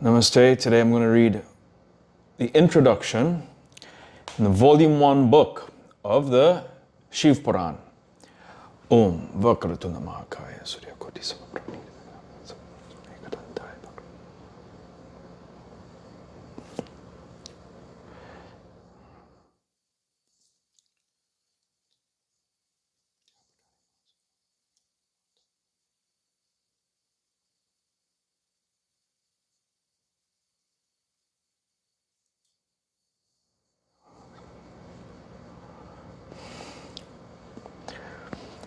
Namaste. Today I'm going to read the introduction in the volume 1 book of the Shiv Puran. Om Vakratu Namakaya Surya Koti Samaprani.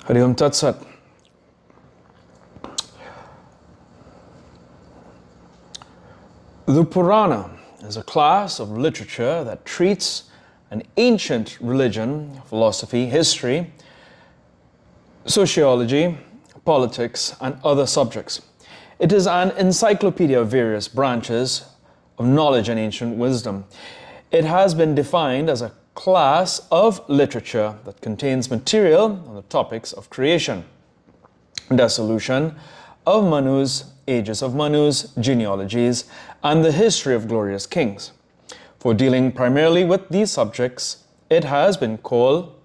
Hari Om Tat Sat. The Purana is a class of literature that treats an ancient religion, philosophy, history, sociology, politics, and other subjects. It is an encyclopedia of various branches of knowledge and ancient wisdom. It has been defined as a class of literature that contains material on the topics of creation, dissolution of Manus, ages of Manus, genealogies, and the history of glorious kings. For dealing primarily with these subjects, it has been called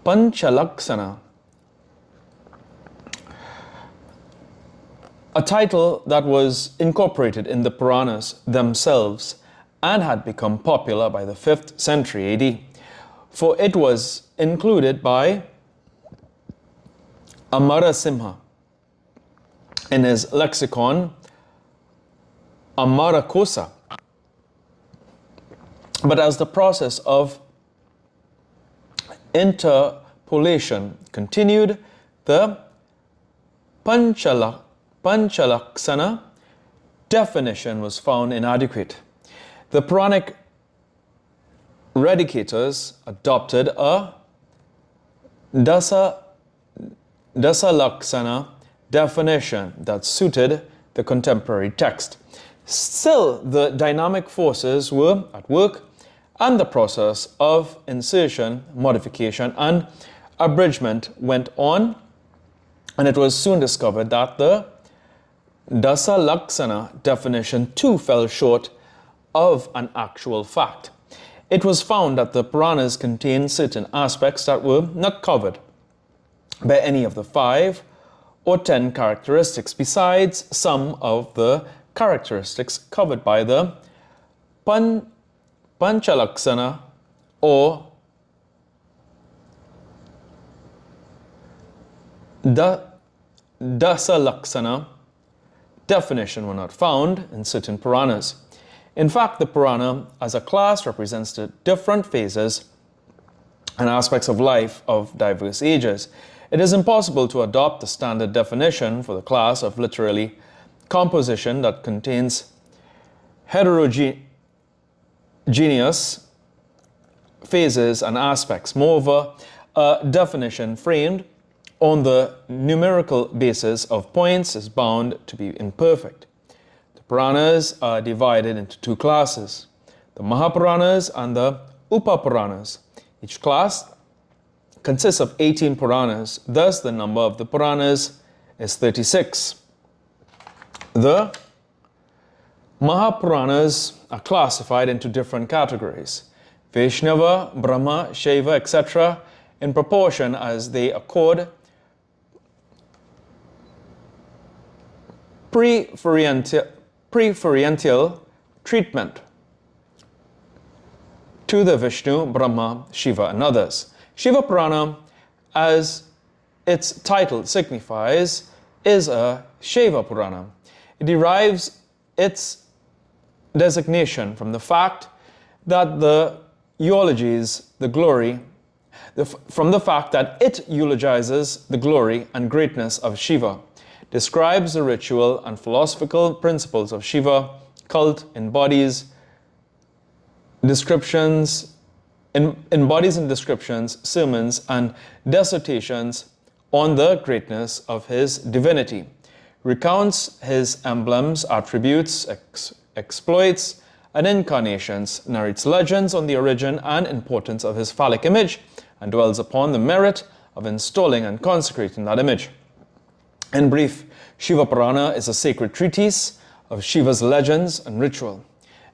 Panchalaksana, a title that was incorporated in the Puranas themselves and had become popular by the 5th century AD, for it was included by Amarasimha in his lexicon Amarakosa. But as the process of interpolation continued, the Panchalaksana definition was found inadequate. The Puranic redicators adopted a Dasalaksana definition that suited the contemporary text. Still, the dynamic forces were at work, and the process of insertion, modification, and abridgment went on, and it was soon discovered that the Dasalaksana definition too fell short of an actual fact. It was found that the Puranas contained certain aspects that were not covered by any of the 5 or 10 characteristics, besides some of the characteristics covered by the Panchalaksana or Dasalaksana definition were not found in certain Puranas. In fact, the Purana as a class represents the different phases and aspects of life of diverse ages. It is impossible to adopt the standard definition for the class of literary composition that contains heterogeneous phases and aspects. Moreover, a definition framed on the numerical basis of points is bound to be imperfect. The Puranas are divided into 2 classes, the Mahapuranas and the Upapuranas. Each class consists of 18 Puranas, thus the number of the Puranas is 36. The Mahapuranas are classified into different categories, Vaishnava, Brahma, Shiva, etc., in proportion as they accord preferential treatment to the Vishnu, Brahma, Shiva, and others. Shiva Purana, as its title signifies, is a Shiva Purana. It derives its designation from the fact that it eulogizes the glory and greatness of Shiva, describes the ritual and philosophical principles of Shiva cult, embodies and descriptions, sermons, and dissertations on the greatness of his divinity, recounts his emblems, attributes, exploits, and incarnations, narrates legends on the origin and importance of his phallic image, and dwells upon the merit of installing and consecrating that image. In brief, Shiva Purana is a sacred treatise of Shiva's legends and ritual.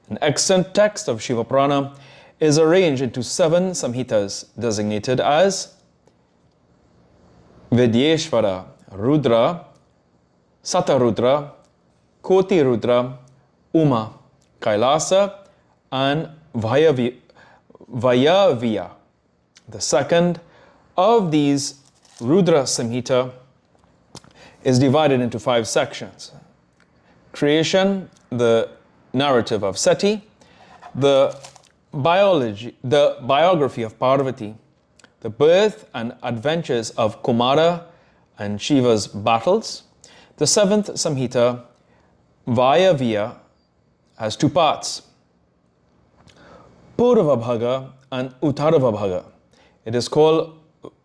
An extant text of Shiva Purana is arranged into 7 samhitas designated as Vidyeshvara, Rudra, Satarudra, Koti Rudra, Uma, Kailasa, and Vayaviya. The second of these Rudra Samhita is divided into 5 sections. Creation, the narrative of Sati, the biography of Parvati, the birth and adventures of Kumara and Shiva's battles. The 7th Samhita, Vayaviya, has 2 parts, Purvabhaga and Uttarvabhaga. It is called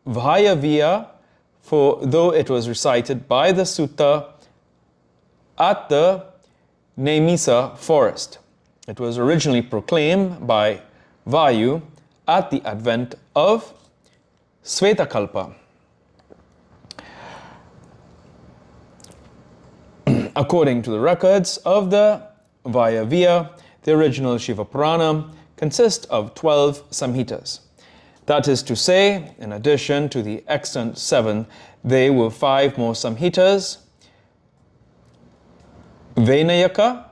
Vayaviya for though it was recited by the sutta at the Nemisa forest. It was originally proclaimed by Vayu at the advent of Svetakalpa. According to the records of the Vayaviya, the original Shiva Purana consists of 12 samhitas. That is to say, in addition to the extant 7, there were 5 more samhitas: Venayaka,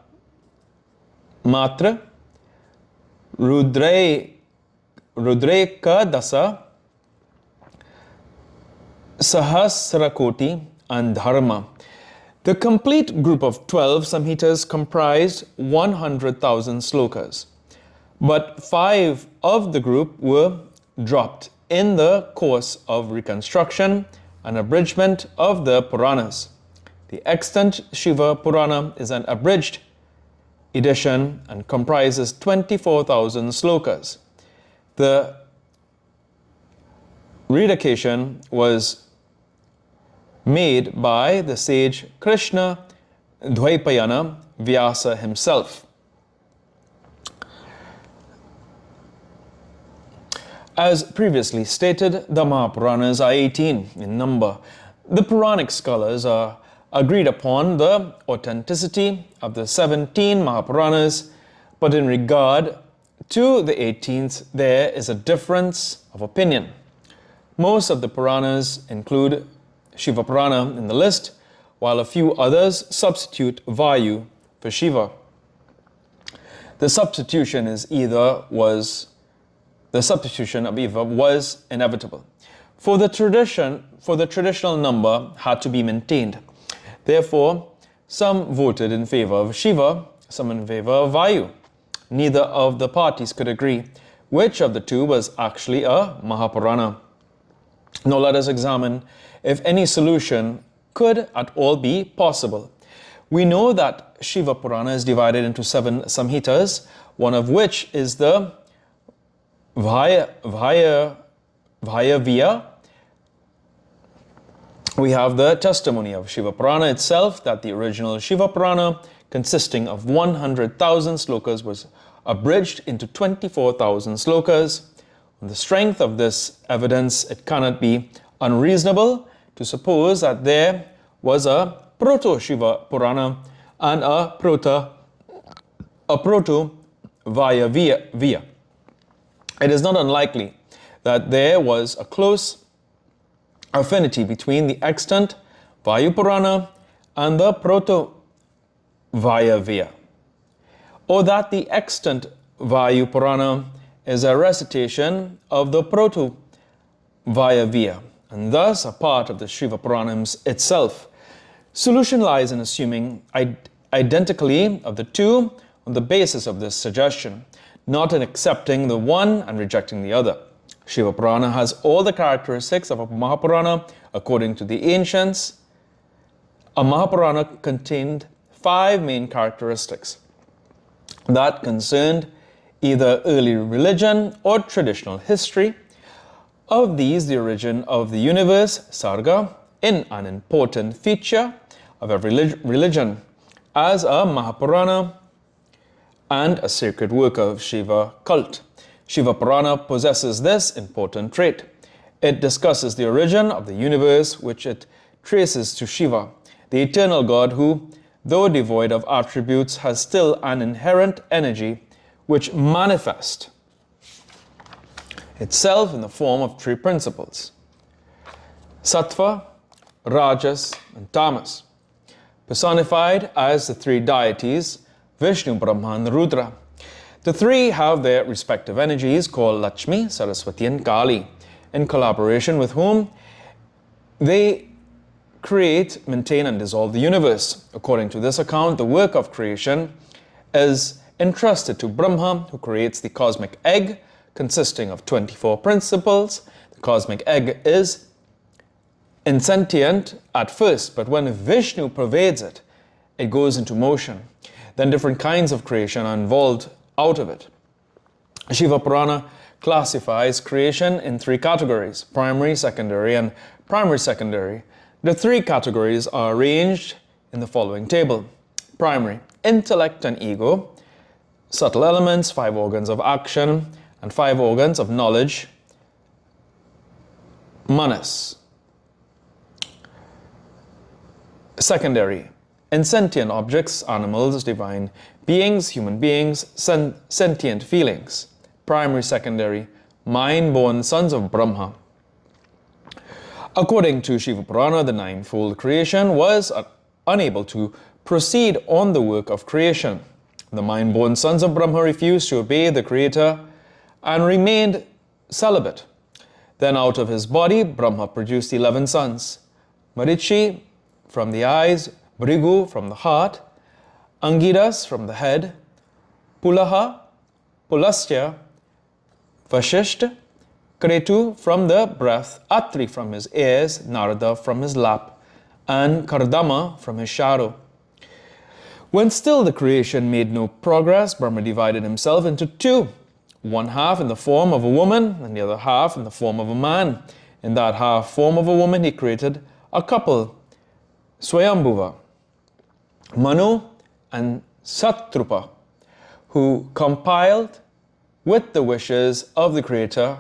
Matra, Rudreka Dasa, Sahasrakoti, and Dharma. The complete group of 12 samhitas comprised 100,000 slokas, but 5 of the group were dropped in the course of reconstruction and abridgment of the Puranas. The extant Shiva Purana is an abridged edition and comprises 24,000 slokas. The rededication was made by the sage Krishna Dvaipayana Vyasa himself. As previously stated, the Mahapuranas are 18 in number. The Puranic scholars are agreed upon the authenticity of the 17 Mahapuranas, but in regard to the 18th, there is a difference of opinion. Most of the Puranas include Shiva Purana in the list, while a few others substitute Vayu for Shiva. The substitution of either was inevitable. For the traditional number had to be maintained. Therefore, some voted in favor of Shiva, some in favor of Vayu. Neither of the parties could agree which of the two was actually a Mahapurana. Now let us examine if any solution could at all be possible. We know that Shiva Purana is divided into 7 samhitas, one of which is the Vayaviya. We have the testimony of Shiva Purana itself that the original Shiva Purana, consisting of 100,000 slokas, was abridged into 24,000 slokas. On the strength of this evidence, it cannot be unreasonable to suppose that there was a proto-Shiva Purana and a proto-Vayaviya. It is not unlikely that there was a close affinity between the extant Vayu Purana and the proto-Vayaviya, or that the extant Vayu Purana is a recitation of the proto-Vayaviya, and thus a part of the Shiva Purana itself. Solution lies in assuming identically of the two on the basis of this suggestion, not in accepting the one and rejecting the other. Shiva Purana has all the characteristics of a Mahapurana according to the ancients. A Mahapurana contained 5 main characteristics that concerned either early religion or traditional history. Of these, the origin of the universe, Sarga, in an important feature of every religion, as a Mahapurana and a sacred work of Shiva cult. Shiva Purana possesses this important trait. It discusses the origin of the universe, which it traces to Shiva, the eternal God who, though devoid of attributes, has still an inherent energy which manifests itself in the form of three principles: Sattva, Rajas, and Tamas, personified as the three deities, Vishnu, Brahma, and Rudra. The three have their respective energies called Lakshmi, Saraswati, and Kali, in collaboration with whom they create, maintain, and dissolve the universe. According to this account, the work of creation is entrusted to Brahma, who creates the cosmic egg, consisting of 24 principles. The cosmic egg is insentient at first, but when Vishnu pervades it, it goes into motion. Then different kinds of creation are involved out of it. Shiva Purana classifies creation in three categories: primary, secondary, and primary-secondary. The three categories are arranged in the following table. Primary: intellect and ego, subtle elements, 5 organs of action, and 5 organs of knowledge, manas. Secondary: insentient objects, animals, divine beings, human beings, sentient feelings. Primary, secondary: mind-born sons of Brahma. According to Shiva Purana, the ninefold creation was unable to proceed on the work of creation. The mind-born sons of Brahma refused to obey the Creator and remained celibate. Then out of his body, Brahma produced 11 sons: Marichi from the eyes, Bhrigu from the heart, Angiras from the head, Pulaha, Pulastya, Vashishtha, Kretu from the breath, Atri from his ears, Narada from his lap, and Kardama from his shadow. When still the creation made no progress, Brahma divided himself into two, one half in the form of a woman and the other half in the form of a man. In that half form of a woman, he created a couple, Swayambhuva, Manu and Satrupa, who complied with the wishes of the Creator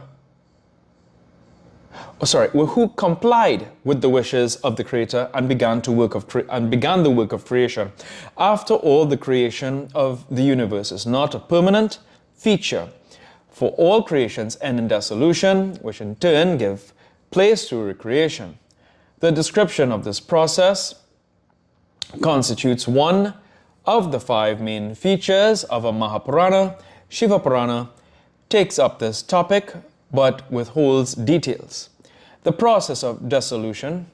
and began the work of creation. After all, the creation of the universe is not a permanent feature, for all creations end in dissolution, which in turn give place to recreation. The description of this process constitutes one of the 5 main features of a Mahapurana. Shiva Purana takes up this topic but withholds details. The process of dissolution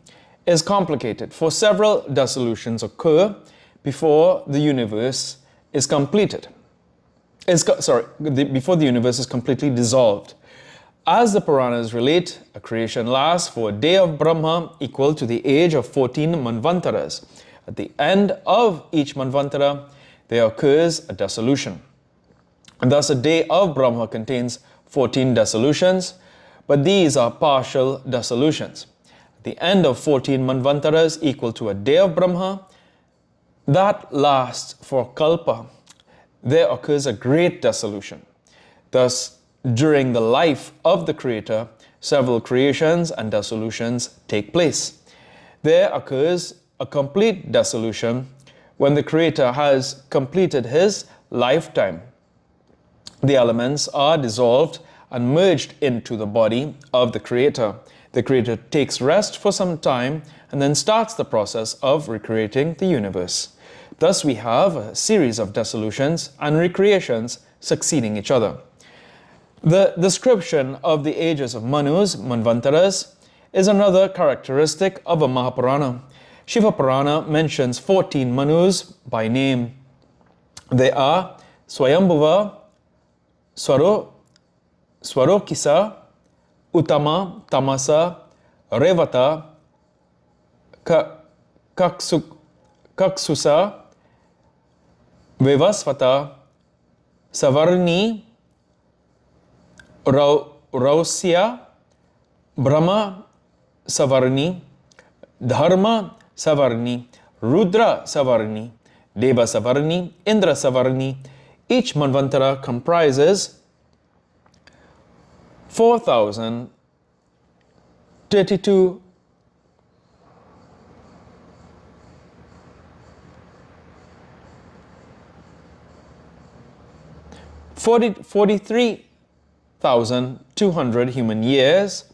is complicated, for several dissolutions occur before the universe is completed. Before the universe is completely dissolved. As the Puranas relate, a creation lasts for a day of Brahma equal to the age of 14 Manvantaras. At the end of each Manvantara, there occurs a dissolution. And thus a day of Brahma contains 14 dissolutions, but these are partial dissolutions. At the end of 14 Manvantaras equal to a day of Brahma, that lasts for Kalpa. There occurs a great dissolution. Thus, during the life of the Creator, several creations and dissolutions take place. There occurs a complete dissolution when the Creator has completed his lifetime. The elements are dissolved and merged into the body of the Creator. The Creator takes rest for some time and then starts the process of recreating the universe. Thus we have a series of dissolutions and recreations succeeding each other. The description of the ages of Manus, Manvantaras, is another characteristic of a Mahapurana. Shiva Purana mentions 14 Manus by name. They are Swayambhuva, Swarokisa, Uttama, Tamasa, Revata, Kaksusa, Vivasvata, Savarni, Rausya, Brahma Savarni, Dharma Savarni, Rudra Savarni, Deva Savarni, Indra Savarni. Each Manvantara comprises 4,032 43,200 human years,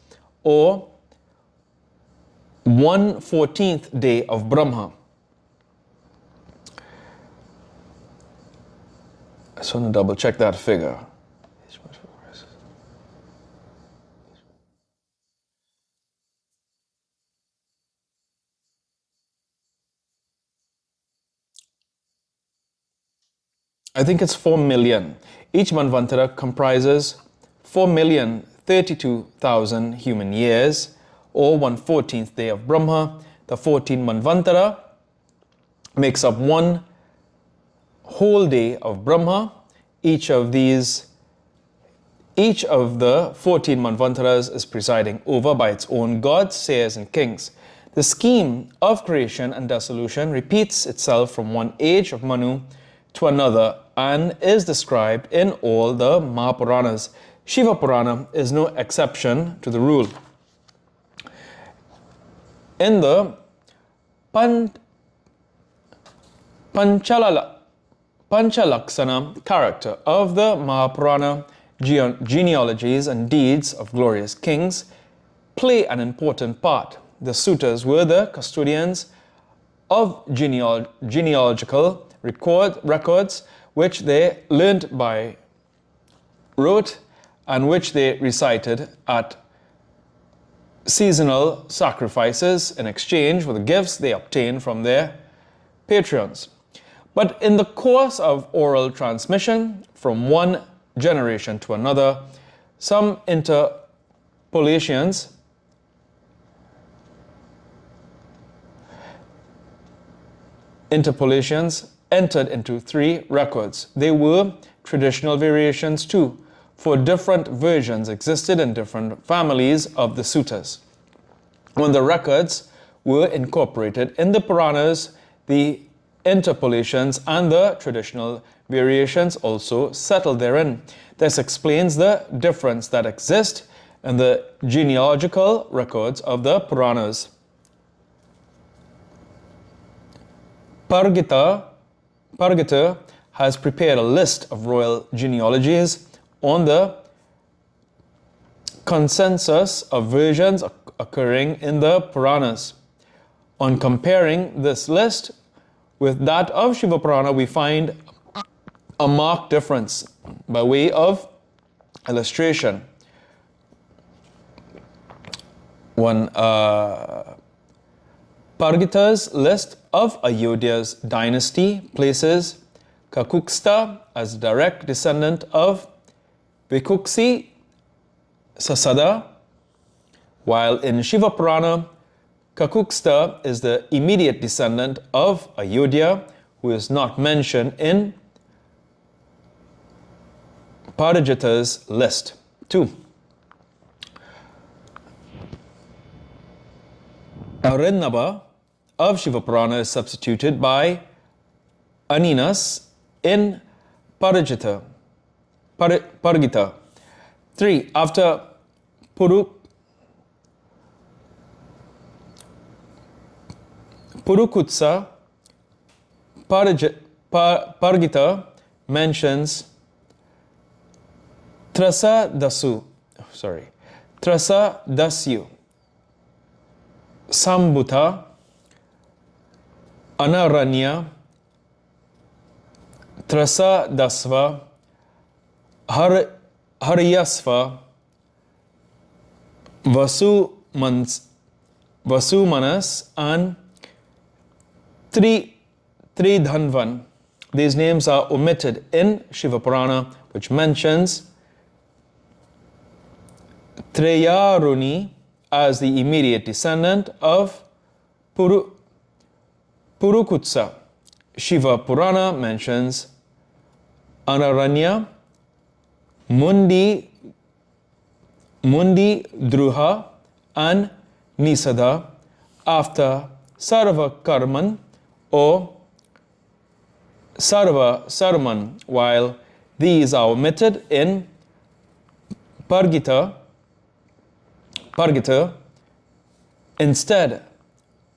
or 1/14th day of Brahma. I just want to double check that figure. I think it's 4 million. Each Manvantara comprises 4,032,000 human years, or 1/14th day of Brahma. The 14 Manvantara makes up one whole day of Brahma. Each of the 14 Manvantaras is presiding over by its own gods, seers, and kings. The scheme of creation and dissolution repeats itself from one age of Manu to another and is described in all the Mahapuranas. Shiva Purana is no exception to the rule. In the Panchalaksana character of the Mahapurana, genealogies and deeds of glorious kings play an important part. The Sutras were the custodians of genealogical records which they learned by rote and which they recited at seasonal sacrifices in exchange for the gifts they obtained from their patrons. But in the course of oral transmission from one generation to another, some interpolations entered into three records. They were traditional variations too, for different versions existed in different families of the suttas. When the records were incorporated in the Puranas, the interpolations and the traditional variations also settled therein. This explains the difference that exists in the genealogical records of the Puranas. Pargita has prepared a list of royal genealogies on the consensus of versions occurring in the Puranas. On comparing this list with that of Shiva Purana, we find a marked difference. By way of illustration, Pargita's list of Ayodhya's dynasty places Kakuksta as direct descendant of Vikuksi Sasada, while in Shiva Purana, Kakuksta is the immediate descendant of Ayodhya, who is not mentioned in Parajita's list. 2. Arinnaba of Shiva Purana is substituted by Aninas in Paragita. 3. After Purukutsa, Pargita mentions Trasa Dasyu, Sambhuta, Anaranya, Trasa Dasva, Haryasva, Vasumanas, and Tridhanvan. These names are omitted in Shiva Purana, which mentions Treyaruni as the immediate descendant of Purukutsa. Shiva Purana mentions Anaranya, Mundi Druha, and Nisada after Sarva Karman or Sarva Sarman, while these are omitted in Pargita. Instead,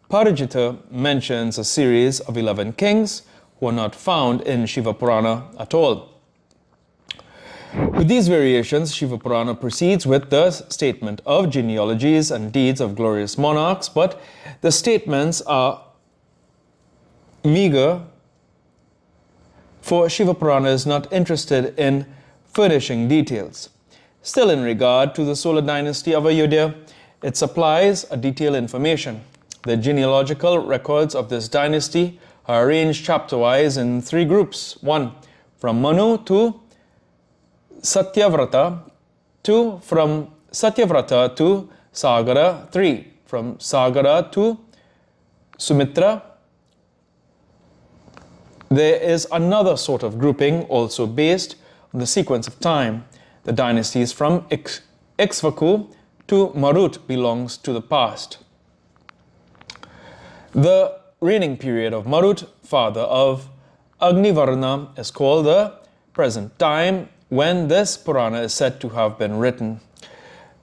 Parajita mentions a series of 11 kings who are not found in Shiva Purana at all. With these variations, Shiva Purana proceeds with the statement of genealogies and deeds of glorious monarchs, but the statements are meager, for Shiva Purana is not interested in furnishing details. Still, in regard to the solar dynasty of Ayodhya, it supplies a detailed information. The genealogical records of this dynasty are arranged chapter-wise in 3 groups. 1. From Manu to Satyavrata. 2. From Satyavrata to Sagara. 3. From Sagara to Sumitra. There is another sort of grouping also based on the sequence of time. The dynasties from Ikshvaku to Marut belongs to the past. The reigning period of Marut, father of Agnivarna, is called the present time when this Purana is said to have been written.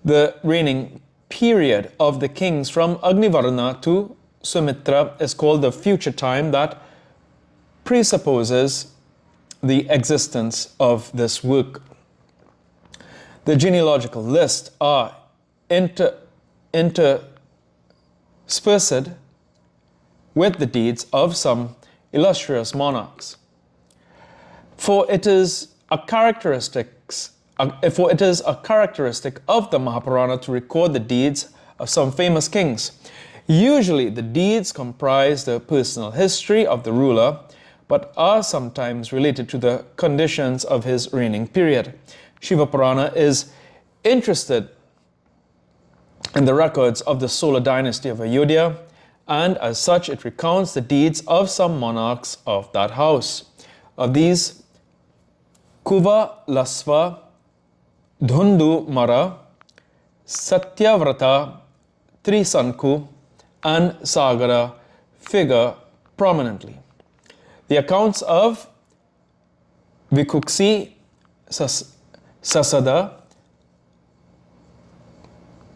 The reigning period of the kings from Agnivarna to Sumitra is called the future time that presupposes the existence of this work. The genealogical list are interspersed with the deeds of some illustrious monarchs. For it is a characteristic of the Mahapurana to record the deeds of some famous kings. Usually the deeds comprise the personal history of the ruler, but are sometimes related to the conditions of his reigning period. Shiva Purana is interested in the records of the solar dynasty of Ayodhya, and as such it recounts the deeds of some monarchs of that house. Of these, Kuva, Lasva, Dhundu Mara, Satyavrata, Trisanku, and Sagara figure prominently. The accounts of Vikuksi, Sasada,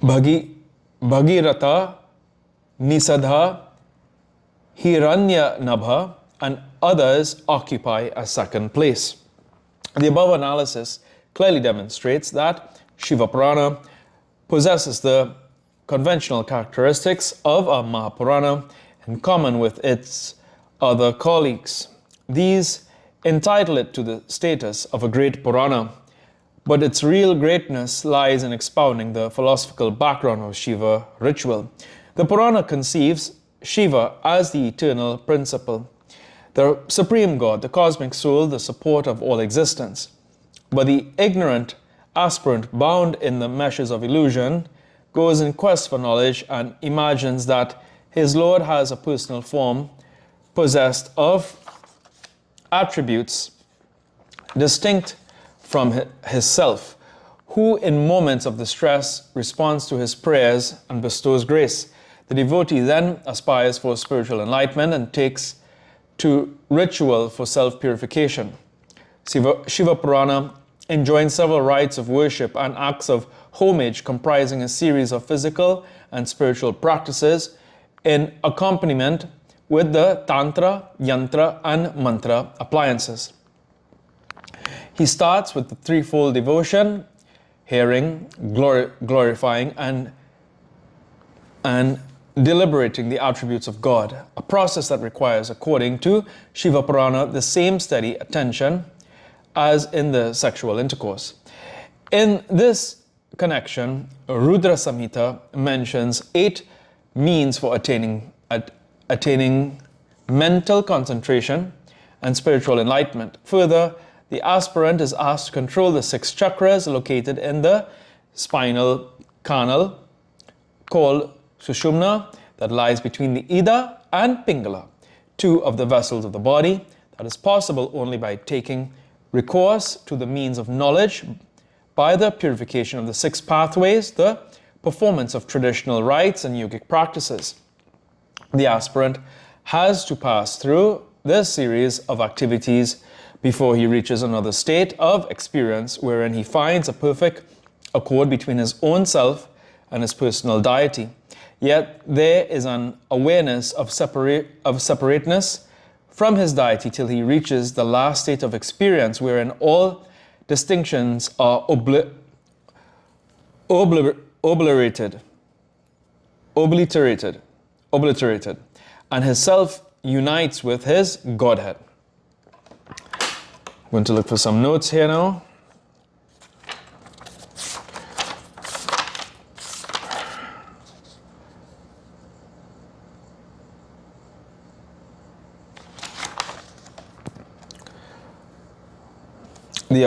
Bhagirata, Nisadha, Hiranya Nabha, and others occupy a second place. The above analysis clearly demonstrates that Shiva Purana possesses the conventional characteristics of a Mahapurana in common with its other colleagues. These entitle it to the status of a great Purana, but its real greatness lies in expounding the philosophical background of Shiva ritual. The Purana conceives Shiva as the eternal principle, the supreme God, the cosmic soul, the support of all existence. But the ignorant aspirant bound in the meshes of illusion goes in quest for knowledge and imagines that his Lord has a personal form possessed of attributes distinct from his self, who in moments of distress responds to his prayers and bestows grace. The devotee then aspires for spiritual enlightenment and takes to ritual for self-purification. Shiva Purana enjoins several rites of worship and acts of homage comprising a series of physical and spiritual practices in accompaniment with the Tantra, Yantra, and Mantra appliances. He starts with the threefold devotion, hearing, glorifying, and deliberating the attributes of God, a process that requires, according to Shiva Purana, the same steady attention as in the sexual intercourse. In this connection, Rudra Samhita mentions 8 means for attaining mental concentration and spiritual enlightenment. Further, the aspirant is asked to control the 6 chakras located in the spinal canal called Sushumna that lies between the Ida and Pingala, 2 of the vessels of the body. That is possible only by taking recourse to the means of knowledge by the purification of the 6 pathways, the performance of traditional rites and yogic practices. The aspirant has to pass through this series of activities before he reaches another state of experience wherein he finds a perfect accord between his own self and his personal deity. Yet there is an awareness of separateness from his deity till he reaches the last state of experience wherein all distinctions are obliterated, obliterated, and his self unites with his Godhead. I'm going to look for some notes here now. The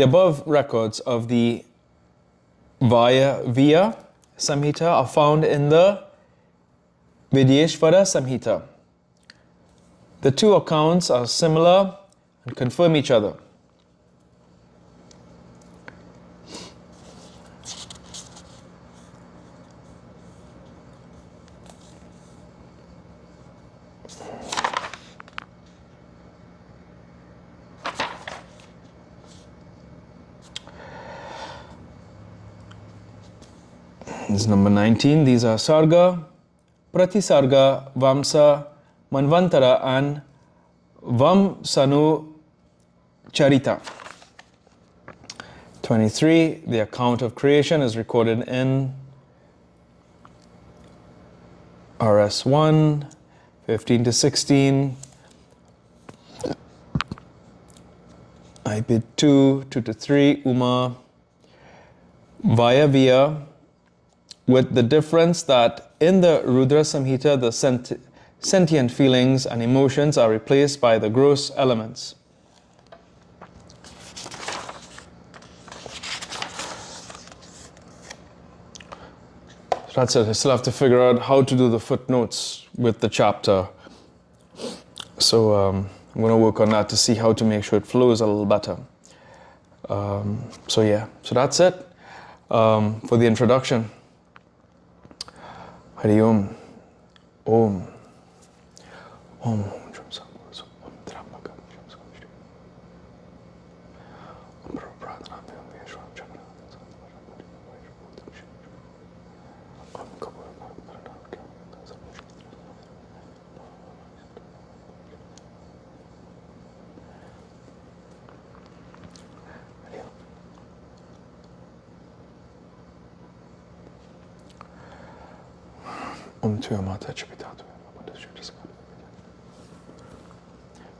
above records of the Vaya Samhita are found in the Vidyeshvara Samhita. The two accounts are similar and confirm each other. This is number 19. These are Sarga, Pratisarga, Vamsa, Manvantara, and Vamsanu Charita. 23. The account of creation is recorded in RS1, 15 to 16. IPID 2, 2 to 3, Uma, Vayavya, with the difference that in the Rudra Samhita, the sentient feelings and emotions are replaced by the gross elements. That's it. I still have to figure out how to do the footnotes with the chapter. So I'm going to work on that to see how to make sure it flows a little better. So that's it for the introduction. Hari Om. Om. Om.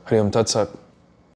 Hari Om Tat Sat.